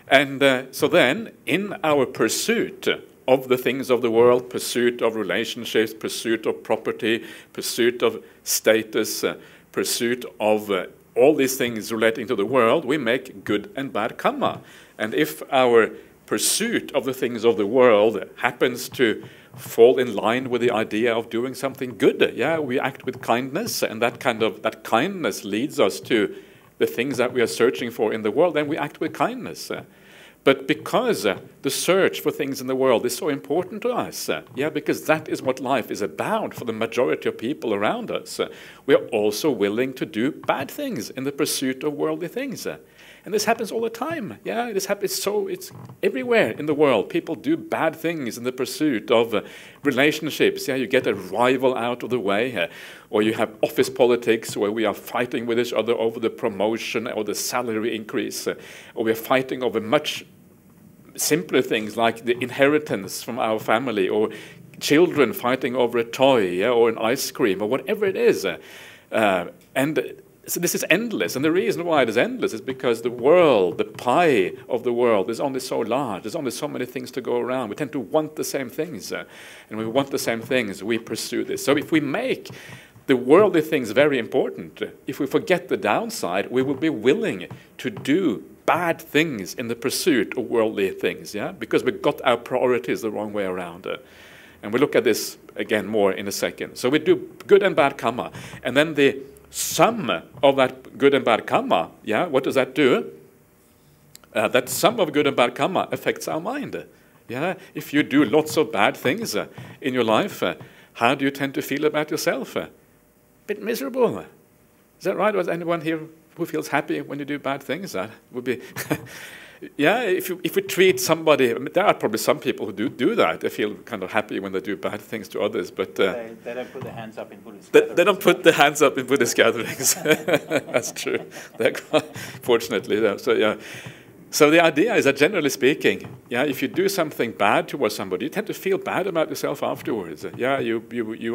Speaker 2: And so then, in our pursuit of the things of the world, pursuit of relationships, pursuit of property, pursuit of status, pursuit of all these things relating to the world, we make good and bad karma. And if our pursuit of the things of the world happens to fall in line with the idea of doing something good, we act with kindness, and that kindness leads us to the things that we are searching for in the world, then we act with kindness. But because the search for things in the world is so important to us, because that is what life is about for the majority of people around us, we are also willing to do bad things in the pursuit of worldly things. And this happens all the time. This happens, it's everywhere in the world. People do bad things in the pursuit of relationships. You get a rival out of the way, or you have office politics where we are fighting with each other over the promotion or the salary increase, or we are fighting over much simpler things like the inheritance from our family, or children fighting over a toy, or an ice cream, or whatever it is. So this is endless, and the reason why it is endless is because the world, the pie of the world, is only so large. There's only so many things to go around. We tend to want the same things, and when we want the same things, we pursue this. So if we make the worldly things very important, if we forget the downside, we will be willing to do bad things in the pursuit of worldly things, because we got our priorities the wrong way around. And we'll look at this again more in a second. So we do good and bad karma, and then the sum of that good and bad karma, what does that do? That sum of good and bad karma affects our mind. If you do lots of bad things in your life, how do you tend to feel about yourself? A bit miserable. Is that right? Was anyone here who feels happy when you do bad things? That would be... if we treat somebody, there are probably some people who do that. They feel kind of happy when they do bad things to others, but
Speaker 1: they don't put their hands up in Buddhist gatherings.
Speaker 2: They don't put their hands up in Buddhist gatherings. That's true. Fortunately, So the idea is that, generally speaking, if you do something bad towards somebody, you tend to feel bad about yourself afterwards. You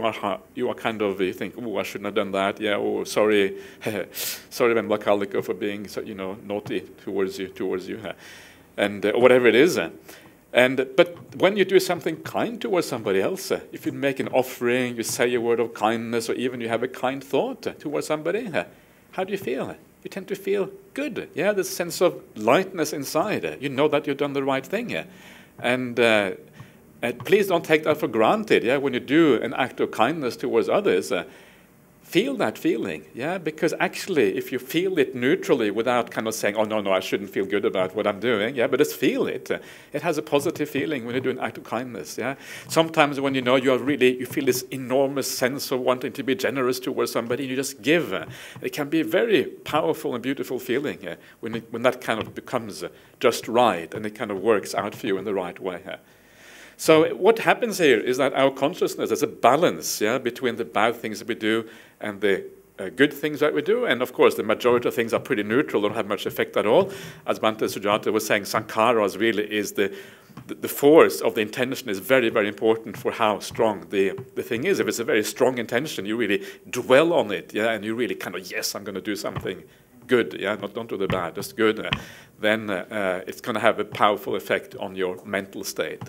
Speaker 2: are kind of, you think, oh, I shouldn't have done that. Oh, sorry, Vemlakalika for being naughty towards you, and or whatever it is. But when you do something kind towards somebody else, if you make an offering, you say a word of kindness, or even you have a kind thought towards somebody, how do you feel? You tend to feel good. There's a sense of lightness inside. You know that you've done the right thing. And please don't take that for granted. When you do an act of kindness towards others, feel that feeling. Because actually, if you feel it neutrally without kind of saying, oh, no, I shouldn't feel good about what I'm doing, but just feel it. It has a positive feeling when you do an act of kindness. Sometimes when you feel this enormous sense of wanting to be generous towards somebody, you just give. It can be a very powerful and beautiful feeling when that kind of becomes just right and it kind of works out for you in the right way. So what happens here is that our consciousness is a balance between the bad things that we do and the good things that we do. And of course, the majority of things are pretty neutral, don't have much effect at all. As Bhante Sujato was saying, Sankara really is the force of the intention is very, very important for how strong the thing is. If it's a very strong intention, you really dwell on it, and you really kind of, yes, I'm going to do something good, yeah, don't do the bad, just good, then it's going to have a powerful effect on your mental state.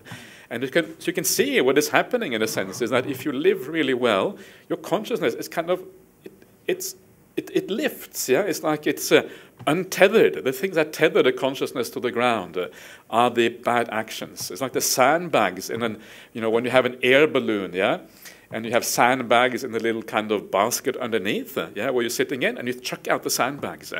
Speaker 2: And so you can see what is happening in a sense is that if you live really well, your consciousness is kind of, it lifts, yeah? It's like it's untethered. The things that tether the consciousness to the ground are the bad actions. It's like the sandbags in an, when you have an air balloon, yeah? And you have sandbags in the little kind of basket underneath, yeah, where you're sitting in, and you chuck out the sandbags.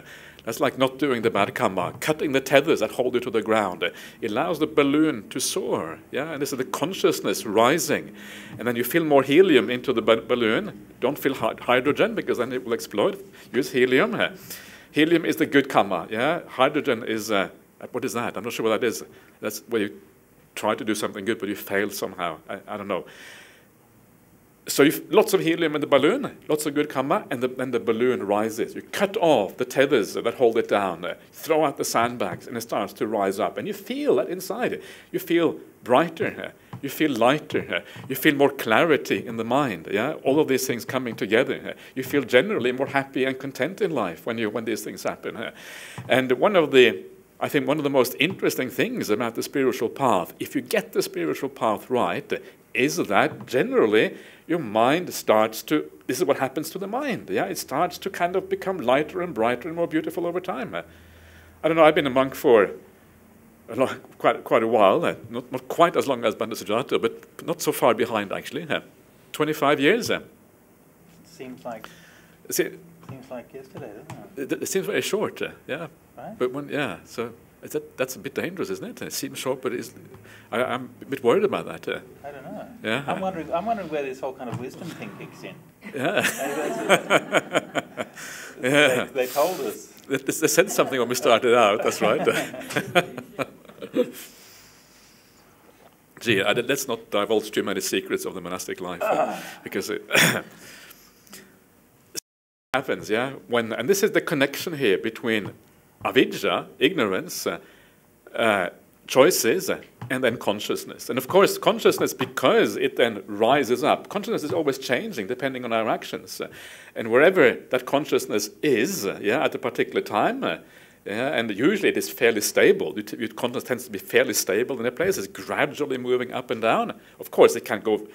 Speaker 2: That's like not doing the bad karma, cutting the tethers that hold you to the ground. It allows the balloon to soar, yeah, and this is the consciousness rising. And then you fill more helium into the balloon. Don't fill hydrogen, because then it will explode. Use helium. Helium is the good karma, yeah. Hydrogen is, what is that? I'm not sure what that is. That's where you try to do something good, but you fail somehow. I don't know. So lots of helium in the balloon, lots of good karma, and then the balloon rises. You cut off the tethers that hold it down, throw out the sandbags, and it starts to rise up. And you feel that inside. You feel brighter, you feel lighter, you feel more clarity in the mind. Yeah, all of these things coming together. You feel generally more happy and content in life when these things happen. And I think one of the most interesting things about the spiritual path, if you get the spiritual path right, is that generally your mind starts to, this is what happens to the mind, yeah? It starts to kind of become lighter and brighter and more beautiful over time. I don't know, I've been a monk for quite a while, not quite as long as Bhante Sujato, but not so far behind actually, 25 years.
Speaker 1: Seems like yesterday, doesn't it?
Speaker 2: It seems very short, yeah.
Speaker 1: Right?
Speaker 2: But so that's a bit dangerous, isn't it? It seems short, but I'm a bit worried about that.
Speaker 1: I don't know.
Speaker 2: Yeah.
Speaker 1: I'm wondering where this whole kind of wisdom thing kicks in.
Speaker 2: Yeah.
Speaker 1: Yeah. They told us.
Speaker 2: They said something when we started out. That's right. Gee, let's not divulge too many secrets of the monastic life, because it happens. Yeah. And this is the connection here between avidya, ignorance, choices, and then consciousness. And of course, consciousness, because it then rises up, consciousness is always changing depending on our actions. And wherever that consciousness is, at a particular time, and usually it is fairly stable. Your consciousness tends to be fairly stable in a place. It's gradually moving up and down. Of course, it can go.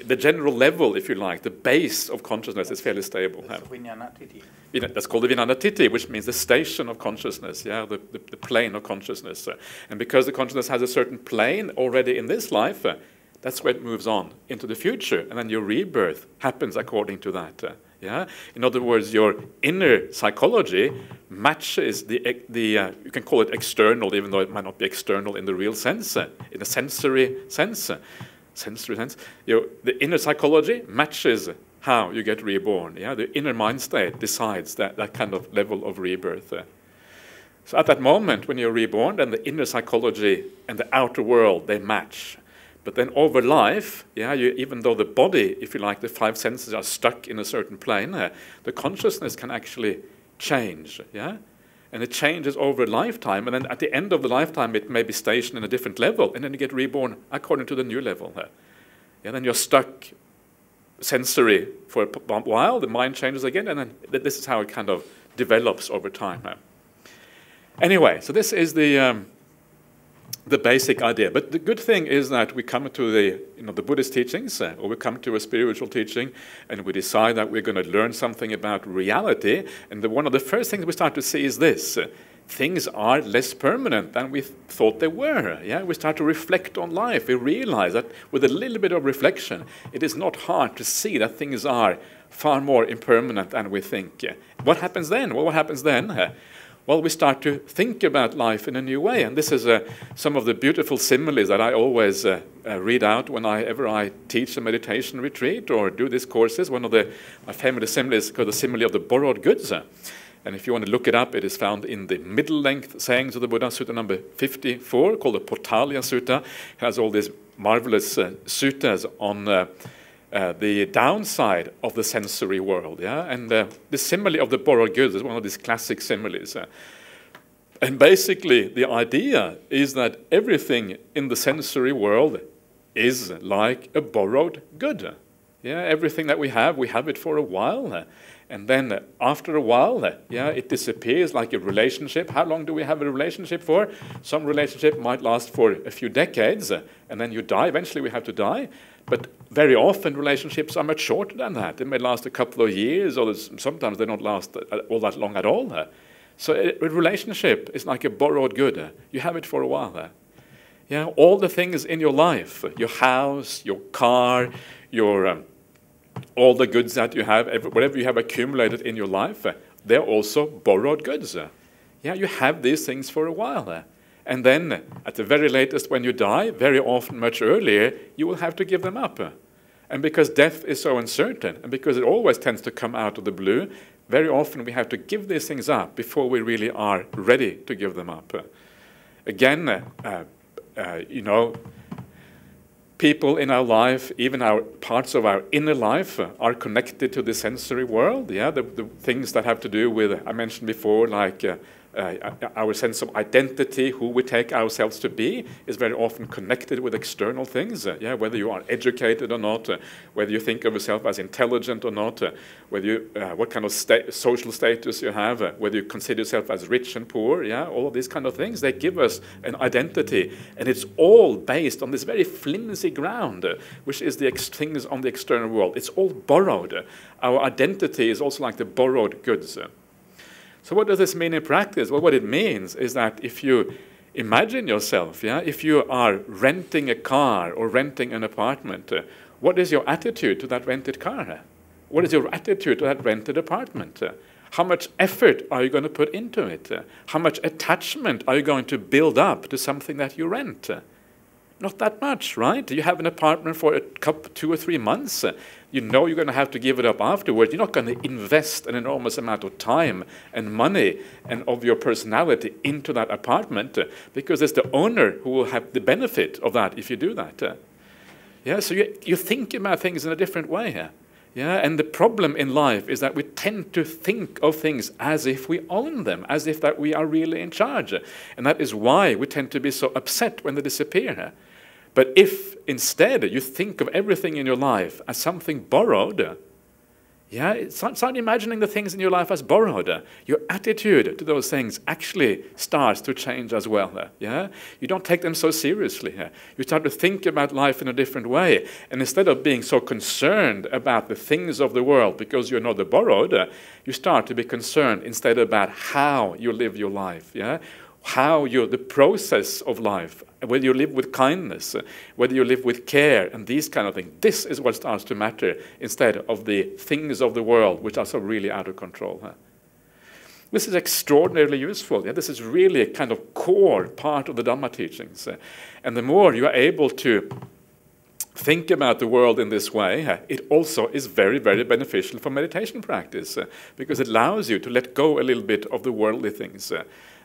Speaker 2: The general level, if you like, the base of consciousness is fairly stable.
Speaker 1: That's Vijnanatiti.
Speaker 2: That's called the Vijnanatiti, which means the station of consciousness, the plane of consciousness. And because the consciousness has a certain plane already in this life, that's where it moves on into the future. And then your rebirth happens according to that. In other words, your inner psychology matches you can call it external, even though it might not be external in the real sense, in a sensory sense. The inner psychology matches how you get reborn. The inner mind state decides that kind of level of rebirth. So at that moment when you're reborn, then the inner psychology and the outer world, they match. But then over life, even though the body, if you like, the five senses are stuck in a certain plane, the consciousness can actually change. And it changes over a lifetime, and then at the end of the lifetime it may be stationed in a different level, and then you get reborn according to the new level. Then you're stuck sensory for a while, the mind changes again, and then this is how it kind of develops over time. Anyway, so this is the basic idea. But the good thing is that we come to the Buddhist teachings, or we come to a spiritual teaching, and we decide that we're going to learn something about reality. And one of the first things we start to see is this: things are less permanent than we thought they were. We start to reflect on life. We realize that with a little bit of reflection, it is not hard to see that things are far more impermanent than we think. What happens then? Well, what happens then? Well, we start to think about life in a new way. And this is some of the beautiful similes that I always read out whenever I teach a meditation retreat or do these courses. One of my famous similes is called the simile of the borrowed goods. And if you want to look it up, it is found in the middle-length sayings of the Buddha, Sutta number 54, called the Portalia Sutta. It has all these marvelous suttas on the downside of the sensory world, and the simile of the borrowed goods is one of these classic similes. And basically, the idea is that everything in the sensory world is like a borrowed good. Everything that we have it for a while, And then after a while, yeah, it disappears like a relationship. How long do we have a relationship for? Some relationship might last for a few decades, and then you die. Eventually we have to die. But very often relationships are much shorter than that. They may last a couple of years, or sometimes they don't last all that long at all. So a relationship is like a borrowed good. You have it for a while. Yeah, all the things in your life, your house, your car, your all the goods that you have, whatever you have accumulated in your life, they're also borrowed goods. Yeah, you have these things for a while. And then, at the very latest when you die, very often much earlier, you will have to give them up. And because death is so uncertain, and because it always tends to come out of the blue, very often we have to give these things up before we really are ready to give them up. Again, you know, people in our life, even our parts of our inner life, are connected to the sensory world. Yeah, the things that have to do with, I mentioned before, like our sense of identity, who we take ourselves to be, is very often connected with external things. Yeah, whether you are educated or not, whether you think of yourself as intelligent or not, whether you, what kind of social status you have, whether you consider yourself as rich and poor. Yeah, all of these kind of things, they give us an identity, and it's all based on this very flimsy ground, which is the things on the external world. It's all borrowed. Our identity is also like the borrowed goods. So what does this mean in practice? Well, what it means is that if you imagine yourself, yeah, if you are renting a car or renting an apartment, what is your attitude to that rented car? What is your attitude to that rented apartment? How much effort are you going to put into it? How much attachment are you going to build up to something that you rent? Not that much, right? You have an apartment for 2 or 3 months. You know you're going to have to give it up afterwards. You're not going to invest an enormous amount of time and money and of your personality into that apartment because it's the owner who will have the benefit of that if you do that. Yeah, so you think about things in a different way. Yeah, and the problem in life is that we tend to think of things as if we own them, as if that we are really in charge. And that is why we tend to be so upset when they disappear. But if instead you think of everything in your life as something borrowed, yeah, start imagining the things in your life as borrowed. Your attitude to those things actually starts to change as well. Yeah, you don't take them so seriously. You start to think about life in a different way, and instead of being so concerned about the things of the world because you know they're borrowed, you start to be concerned instead about how you live your life. Yeah, the process of life, whether you live with kindness, whether you live with care, and these kind of things. This is what starts to matter instead of the things of the world, which are so really out of control. This is extraordinarily useful. Yeah? This is really a kind of core part of the Dhamma teachings. And the more you are able to think about the world in this way, it also is very, very beneficial for meditation practice because it allows you to let go a little bit of the worldly things.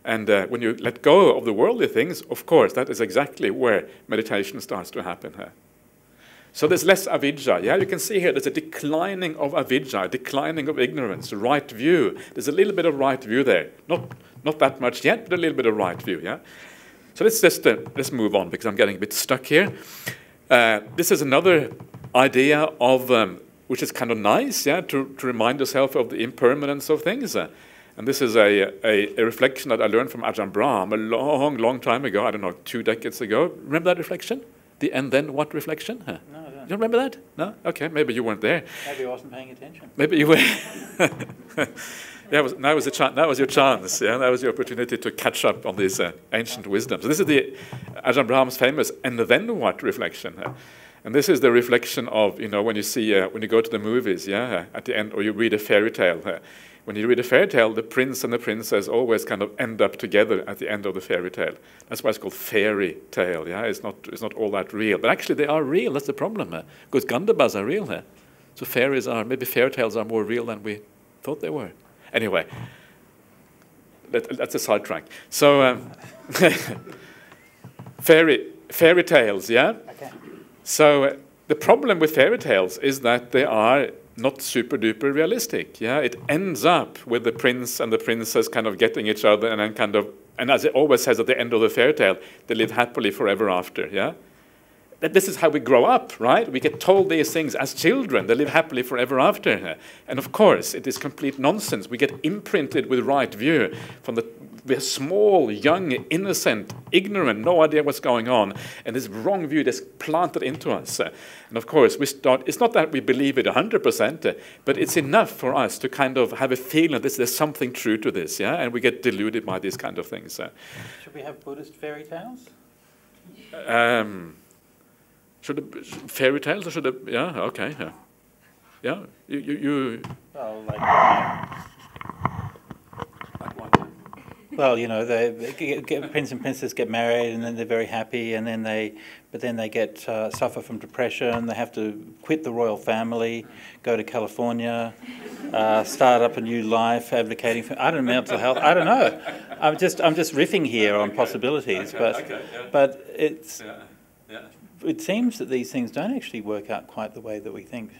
Speaker 2: And when you let go of the worldly things, of course, that is exactly where meditation starts to happen. So there's less avidya. Yeah, you can see here there's a declining of avidya, declining of ignorance, right view. There's a little bit of right view there. Not that much yet, but a little bit of right view. Yeah. So let's move on because I'm getting a bit stuck here. This is another idea of which is kind of nice, yeah, to remind yourself of the impermanence of things. And this is a reflection that I learned from Ajahn Brahm a long, long time ago, I don't know, 2 decades ago. Remember that reflection? The and then what reflection? No, I don't. You don't remember that? No? Okay, maybe you weren't there.
Speaker 1: Maybe I wasn't paying attention.
Speaker 2: Maybe you were. That was your chance. Yeah, that was your opportunity to catch up on this ancient wisdom. So this is the Ajahn Brahm's famous and then what reflection. And this is the reflection of, you know, when you see, when you go to the movies, yeah, at the end, or you read a fairy tale. When you read a fairy tale, the prince and the princess always kind of end up together at the end of the fairy tale. That's why it's called fairy tale. Yeah, it's not all that real, but actually they are real. That's the problem. Because Gandhabas are real. So maybe fairy tales are more real than we thought they were. Anyway, that's a sidetrack. So fairy tales. Yeah. Okay. So the problem with fairy tales is that they are not super duper realistic. Yeah, it ends up with the prince and the princess kind of getting each other, and then and as it always says at the end of the fairy tale, they live happily forever after. Yeah, that this is how we grow up, right? We get told these things as children. They live happily forever after. And of course, it is complete nonsense. We get imprinted with right view from we're small, young, innocent, ignorant, no idea what's going on. And this wrong view is planted into us. And of course, it's not that we believe it 100%, but it's enough for us to kind of have a feeling that there's something true to this, yeah? And we get deluded by these kind of things.
Speaker 1: Should we have Buddhist fairy tales?
Speaker 2: Fairy tales, or should it? Yeah, okay. Yeah, you.
Speaker 1: Well, like one. Well, you know, prince and princess get married, and then they're very happy, and then they get suffer from depression. They have to quit the royal family, go to California, start up a new life, advocating for mental health. I don't know. I'm just riffing here on possibilities, but it's. Yeah. It seems that these things don't actually work out quite the way that we think.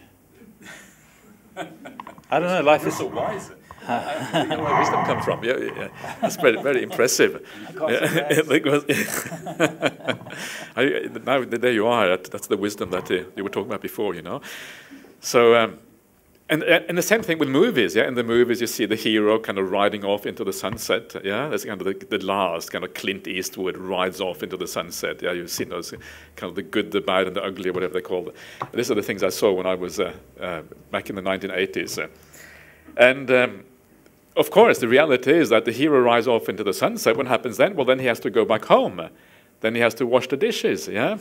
Speaker 1: I don't know. Life is
Speaker 2: so wise. Where wisdom come from? Yeah. That's very, very impressive. Now there you are. That's the wisdom that you were talking about before. You know. So. And the same thing with movies, yeah. In the movies, you see the hero kind of riding off into the sunset, yeah. That's kind of the last kind of Clint Eastwood rides off into the sunset, yeah. You've seen those kind of the good, the bad, and the ugly, or whatever they call it. And these are the things I saw when I was back in the 1980s. And of course, the reality is that the hero rides off into the sunset. What happens then? Well, then he has to go back home. Then he has to wash the dishes, yeah?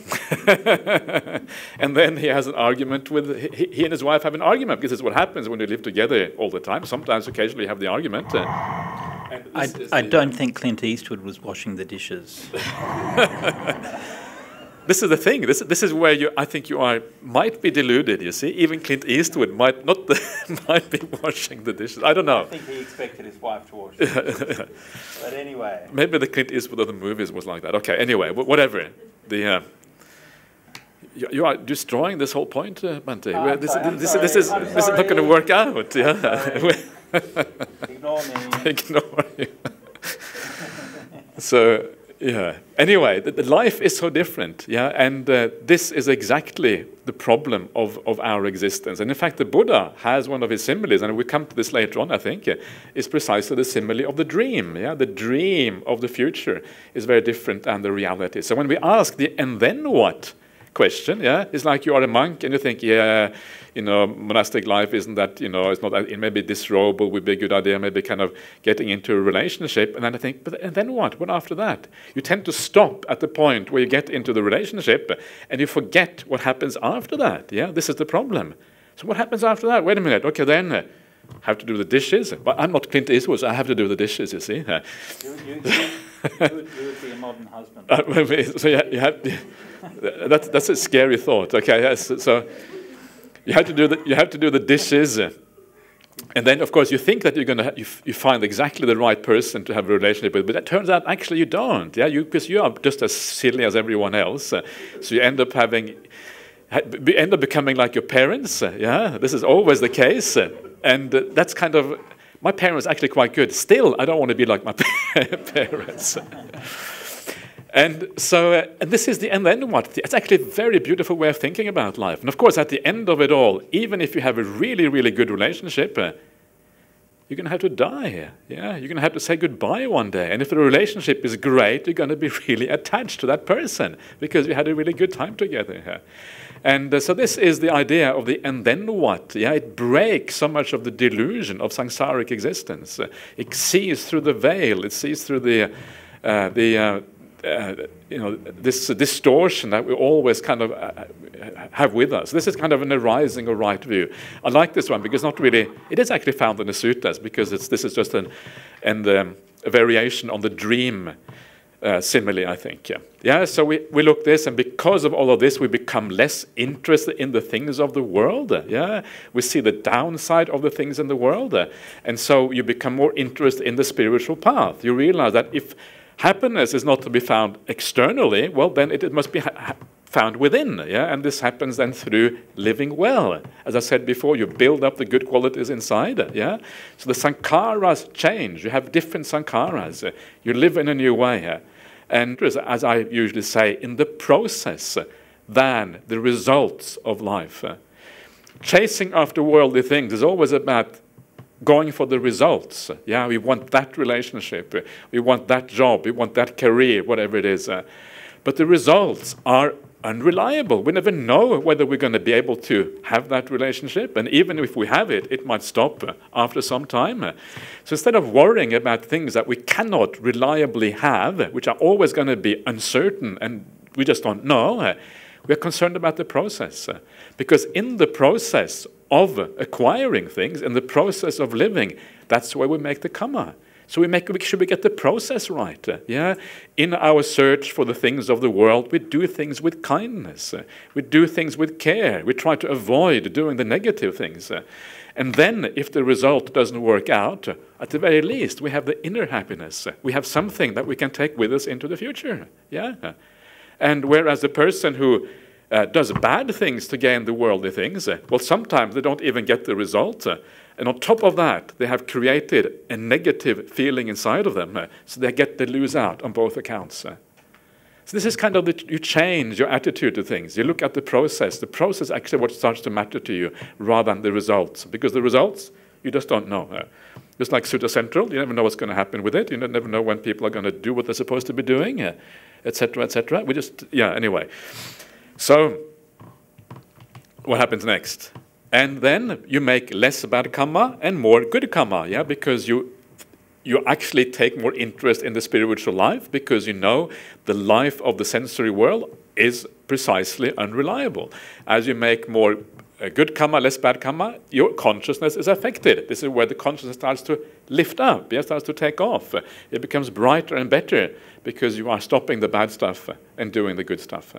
Speaker 2: And then he has an argument with, he and his wife have an argument, because this is what happens when you live together all the time. Sometimes, occasionally, you have the argument.
Speaker 1: I don't think Clint Eastwood was washing the dishes.
Speaker 2: This is the thing. This is where I think you might be deluded, you see. Even Clint Eastwood might be washing the dishes. I don't know.
Speaker 1: I think he expected his wife to wash the dishes. But anyway.
Speaker 2: Maybe the Clint Eastwood of the movies was like that. Okay, anyway, whatever. You are destroying this whole point, Bhante. This is not going to work out. Yeah.
Speaker 1: Ignore me.
Speaker 2: Ignore you. So... yeah. Anyway, the life is so different, yeah, and this is exactly the problem of our existence. And in fact, the Buddha has one of his similes, and we'll come to this later on, I think, is precisely the simile of the dream. Yeah, the dream of the future is very different than the reality. So when we ask the "and then what?" question, yeah, it's like you are a monk and you think, yeah, you know, monastic life isn't that, you know, it's not, maybe disrobe would be a good idea, maybe kind of getting into a relationship. And then I think, and then what? What after that? You tend to stop at the point where you get into the relationship and you forget what happens after that. Yeah, this is the problem. So what happens after that? Wait a minute. Okay, then have to do the dishes. But I'm not Clint Eastwood, so I have to do the dishes, you see.
Speaker 1: You would be a modern husband.
Speaker 2: So you have to, that's a scary thought. Okay, yes. So you have to do the dishes, and then of course you think that you're gonna you find exactly the right person to have a relationship with, but it turns out actually you don't. Yeah, because you are just as silly as everyone else. So you end up becoming like your parents. Yeah, this is always the case, and that's kind of. My parents are actually quite good. Still, I don't want to be like my parents. And so, and this is the and then what? It's actually a very beautiful way of thinking about life. And of course, at the end of it all, even if you have a really, really good relationship, you're going to have to die. Yeah, you're going to have to say goodbye one day. And if the relationship is great, you're going to be really attached to that person because you had a really good time together. And so this is the idea of the and then what? Yeah, it breaks so much of the delusion of samsaric existence. It sees through the veil. It sees through this distortion that we always kind of have with us. This is kind of an arising or right view. I like this one because it is actually found in the suttas because this is just a variation on the dream simile, I think. Yeah. So we look at this, and because of all of this, we become less interested in the things of the world. Yeah, we see the downside of the things in the world, and so you become more interested in the spiritual path. You realize that if happiness is not to be found externally, well, then it must be found within. Yeah, and this happens then through living well. As I said before, you build up the good qualities inside. Yeah, so the sankaras change. You have different sankaras. You live in a new way. And as I usually say, in the process, than the results of life. Chasing after worldly things is always about going for the results. Yeah, we want that relationship, we want that job, we want that career, whatever it is. But the results are unreliable. We never know whether we're going to be able to have that relationship, and even if we have it, it might stop after some time. So instead of worrying about things that we cannot reliably have, which are always going to be uncertain and we just don't know, we're concerned about the process. Because in the process of acquiring things, in the process of living, that's where we make the karma. So we make sure we get the process right. Yeah, in our search for the things of the world, we do things with kindness. We do things with care. We try to avoid doing the negative things. And then, if the result doesn't work out, at the very least, we have the inner happiness. We have something that we can take with us into the future. Yeah, and whereas the person who does bad things to gain the worldly things, well, sometimes they don't even get the result. And on top of that, they have created a negative feeling inside of them, so they lose out on both accounts. So this is kind of you change your attitude to things. You look at the process. The process is actually what starts to matter to you rather than the results. Because the results, you just don't know. Just like Sutta Central, you never know what's going to happen with it. You never know when people are going to do what they're supposed to be doing, etc., etc. We just, anyway. So what happens next? And then you make less bad karma and more good karma, yeah, because you actually take more interest in the spiritual life because you know the life of the sensory world is precisely unreliable. As you make more good karma, less bad karma, your consciousness is affected. This is where the consciousness starts to lift up, starts to take off. It becomes brighter and better because you are stopping the bad stuff and doing the good stuff.